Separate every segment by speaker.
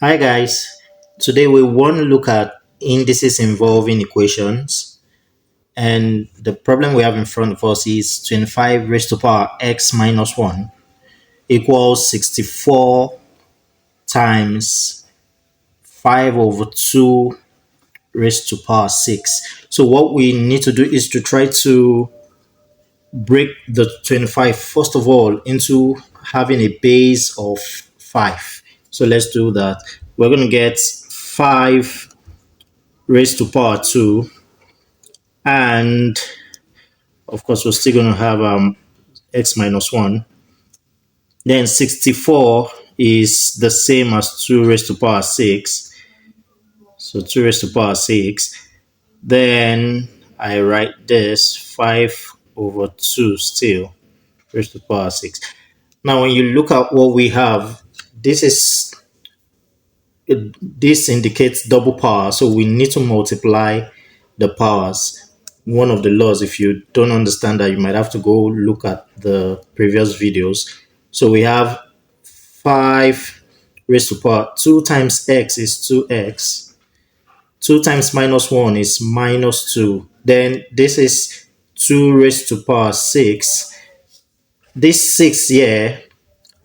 Speaker 1: Hi guys, today we want to look at indices involving equations, and the problem we have in front of us is 25 raised to power x minus 1 equals 64 times 5 over 2 raised to power 6. So what we need to do is to try to break the 25 first of all into having a base of 5. So let's do that. We're going to get 5 raised to power 2, and of course we're still going to have x minus 1. Then 64 is the same as 2 raised to power 6, so 2 raised to power 6. Then I write this 5 over 2 still raised to power 6. Now when you look at what we have, this is this indicates double power, so we need to multiply the powers. One of the laws, if you don't understand that, you might have to go look at the previous videos. So we have 5 raised to power 2 times x is 2x, 2 times minus 1 is minus 2, then this is 2 raised to power 6. This 6 here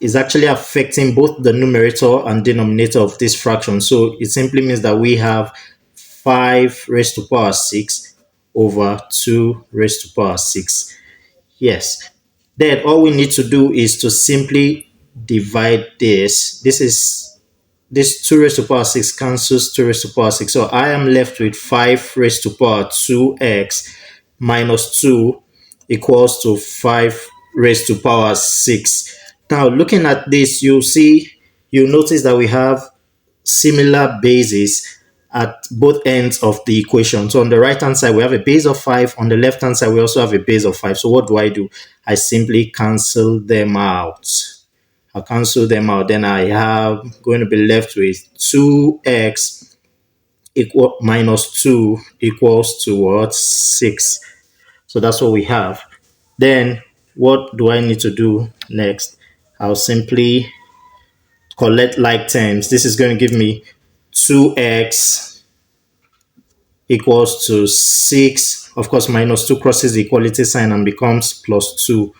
Speaker 1: is actually affecting both the numerator and denominator of this fraction. So it simply means that we have 5 raised to power 6 over 2 raised to power 6. Yes. Then all we need to do is to simply divide this. This 2 raised to power 6 cancels 2 raised to power 6. So I am left with 5 raised to power 2x minus 2 equals to 5 raised to power 6. Now, looking at this, you'll notice that we have similar bases at both ends of the equation. So on the right hand side, we have a base of 5. On the left hand side, we also have a base of 5. So what do? I simply cancel them out. I'll cancel them out. Then I have going to be left with 2x equal minus 2 equals to what? 6. So that's what we have. Then what do I need to do next? I'll simply collect like terms. This is going to give me 2x equals to 6. Of course, minus 2 crosses the equality sign and becomes plus 2.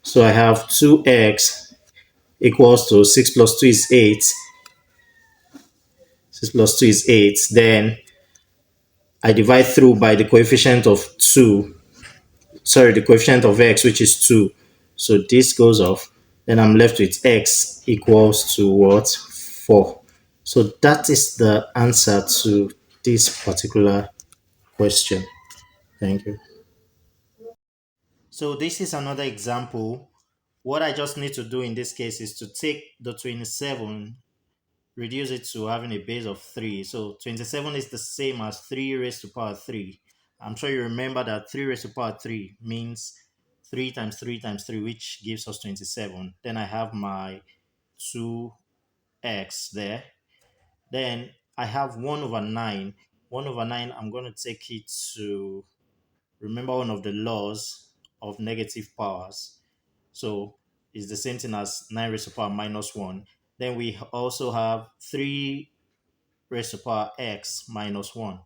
Speaker 1: So I have 2x equals to 6 plus 2 is 8. 6 plus 2 is 8. Then I divide through by the coefficient of 2. Sorry, the coefficient of x, which is 2. So this goes off. Then I'm left with x equals to what? 4. So that is the answer to this particular question. Thank you. So this is another example. What I just need to do in this case is to take the 27, reduce it to having a base of 3. So 27 is the same as 3 raised to power 3. I'm sure you remember that 3 raised to power 3 means 3 times 3 times 3, which gives us 27. Then I have my 2x there. Then I have 1 over 9. 1 over 9, I'm going to take it to remember one of the laws of negative powers. So it's the same thing as 9 raised to power minus 1. Then we also have 3 raised to power x minus 1.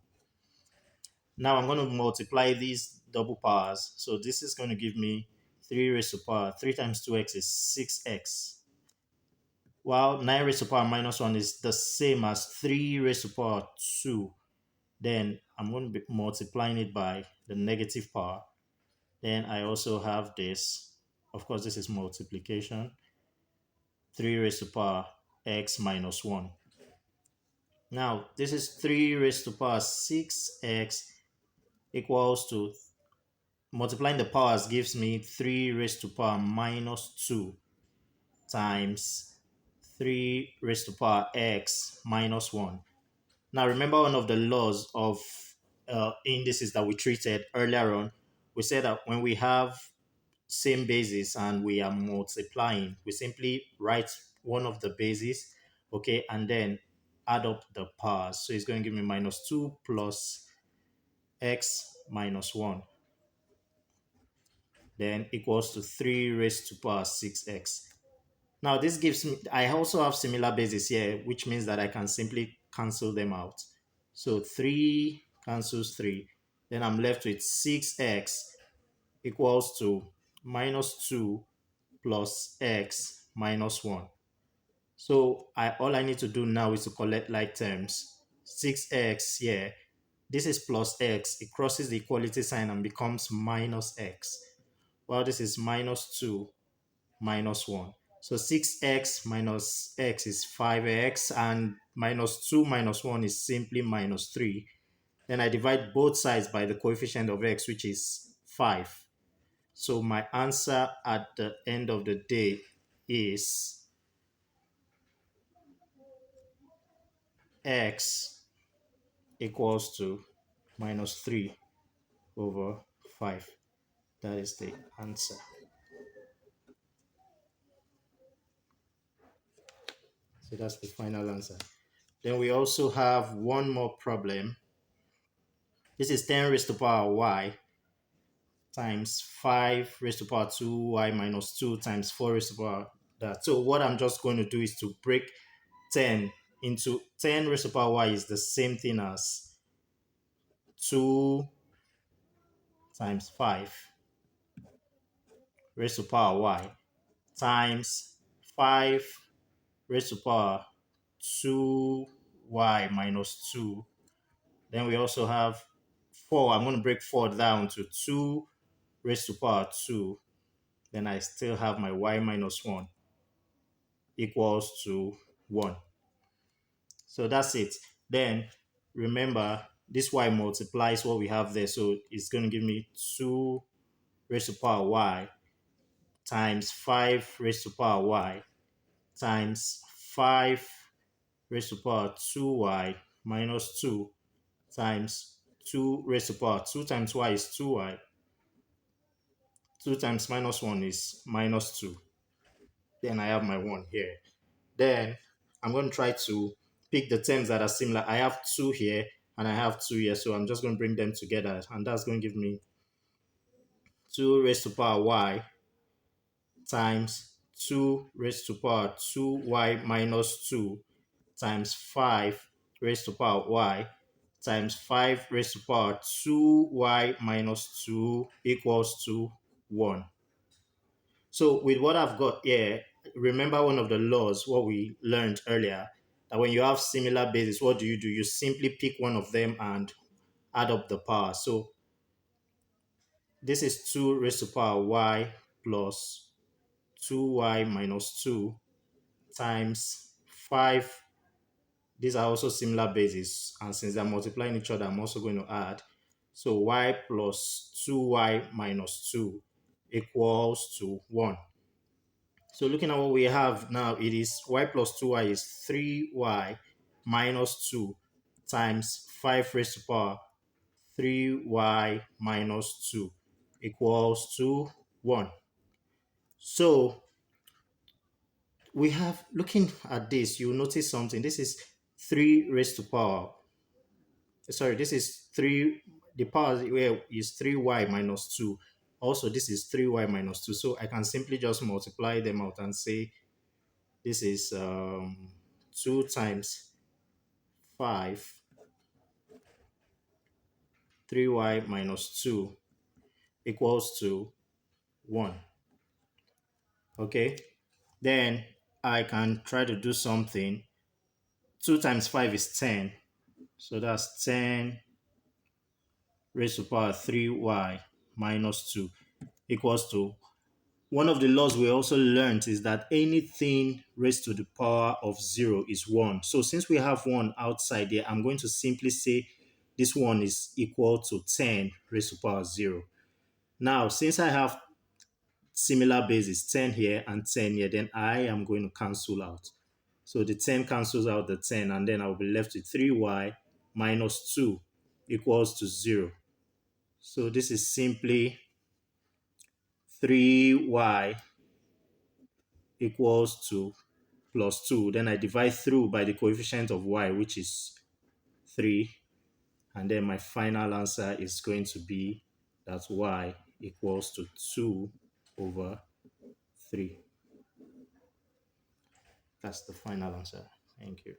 Speaker 1: Now I'm going to multiply these double powers. So this is going to give me 3 raised to power 3 times 2x is 6x. While 9 raised to power minus 1 is the same as 3 raised to power 2. Then I'm going to be multiplying it by the negative power. Then I also have this. Of course, this is multiplication. 3 raised to power x minus 1. Now, this is 3 raised to power 6x equals to, multiplying the powers gives me 3 raised to power minus 2 times 3 raised to power x minus 1. Now, remember one of the laws of indices that we treated earlier on. We said that when we have same basis and we are multiplying, we simply write one of the bases, okay, and then add up the powers. So it's going to give me minus 2 plus x minus 1, then equals to 3 raised to power 6x. Now this gives me, I also have similar bases here, which means that I can simply cancel them out. So 3 cancels 3. Then I'm left with 6x equals to minus 2 plus x minus 1. So all I need to do now is to collect like terms. 6x here, this is plus x. It crosses the equality sign and becomes minus x. Well, this is minus 2 minus 1. So 6x minus x is 5x, and minus 2 minus 1 is simply minus 3. Then I divide both sides by the coefficient of x, which is 5. So my answer at the end of the day is x equals to minus 3 over 5. That is the answer. So that's the final answer. Then we also have one more problem. This is 10 raised to power y times 5 raised to power 2y minus 2 times 4 raised to power that. So what I'm just going to do is to break 10 into 10 raised to power y is the same thing as 2 times 5 raised to power y times 5 raised to power 2y minus 2. Then we also have 4. I'm going to break 4 down to 2 raised to power 2. Then I still have my y minus 1 equals to 1. So that's it. Then remember, this y multiplies what we have there. So it's going to give me 2 raised to power y times 5 raised to power y times 5 raised to power 2y minus 2 times 2 raised to power 2 times y is 2y. 2 times minus 1 is minus 2. Then I have my 1 here. Then I'm going to try to pick the terms that are similar. I have 2 here and I have 2 here. So I'm just going to bring them together. And that's going to give me 2 raised to power y times 2 raised to power 2y minus 2 times 5 raised to power y times 5 raised to power 2y minus 2 equals to 1. So with what I've got here, remember one of the laws, what we learned earlier, that when you have similar bases, what do? You simply pick one of them and add up the power. So this is 2 raised to power y plus 2y minus 2 times 5. These are also similar bases. And since they're multiplying each other, I'm also going to add. So y plus 2y minus 2 equals to 1. So looking at what we have now, it is y plus 2y is 3y minus 2 times 5 raised to power 3y minus 2 equals to 1. So we have, looking at this, you'll notice something. This is 3 raised to power. Sorry, this is 3. The power here is 3y minus 2. Also, this is 3y minus 2. So I can simply just multiply them out and say this is 2 times 5, 3y minus 2 equals to 1. Okay. Then I can try to do something. 2 times 5 is 10. So that's 10 raised to power 3y minus 2 equals to, one of the laws we also learned is that anything raised to the power of 0 is 1. So since we have 1 outside there, I'm going to simply say this one is equal to 10 raised to power 0. Now, since I have similar bases, 10 here and 10 here, then I am going to cancel out. So the 10 cancels out the 10, and then I'll be left with 3y minus 2 equals to 0. So this is simply 3y equals to plus 2. Then I divide through by the coefficient of y, which is 3. And then my final answer is going to be that y equals to 2 over 3. That's the final answer. Thank you.